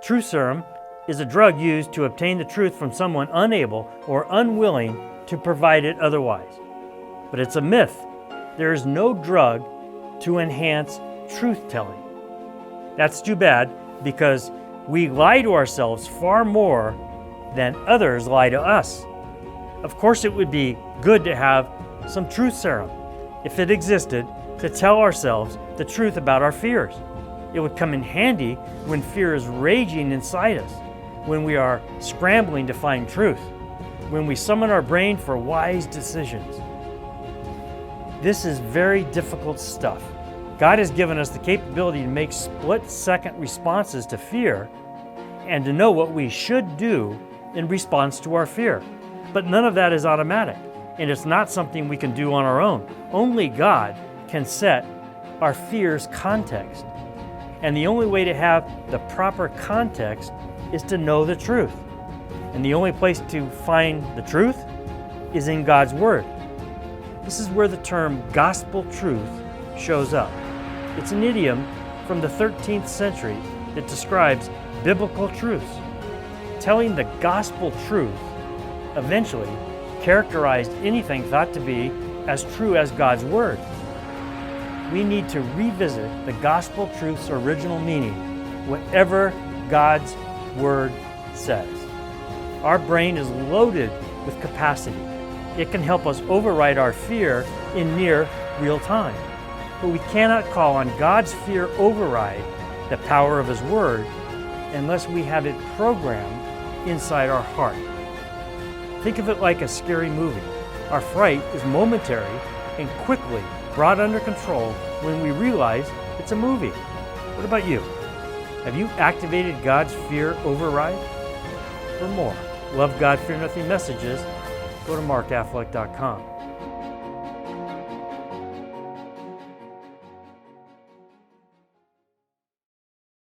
Truth serum is a drug used to obtain the truth from someone unable or unwilling to provide it otherwise. But it's a myth. There is no drug to enhance truth-telling. That's too bad, because we lie to ourselves far more than others lie to us. Of course, it would be good to have some truth serum, if it existed, to tell ourselves the truth about our fears. It would come in handy when fear is raging inside us, when we are scrambling to find truth, when we summon our brain for wise decisions. This is very difficult stuff. God has given us the capability to make split-second responses to fear and to know what we should do in response to our fear. But none of that is automatic, and it's not something we can do on our own. Only God can set our fear's context. And the only way to have the proper context is to know the truth. And the only place to find the truth is in God's Word. This is where the term gospel truth shows up. It's an idiom from the 13th century that describes biblical truths. Telling the gospel truth eventually characterized anything thought to be as true as God's Word. We need to revisit the gospel truth's original meaning, whatever God's Word says. Our brain is loaded with capacity. It can help us override our fear in near real time. But we cannot call on God's fear override the power of His Word unless we have it programmed inside our heart. Think of it like a scary movie. Our fright is momentary and quickly brought under control when we realize it's a movie. What about you? Have you activated God's fear override? For more Love God, Fear Nothing messages, go to markaffleck.com.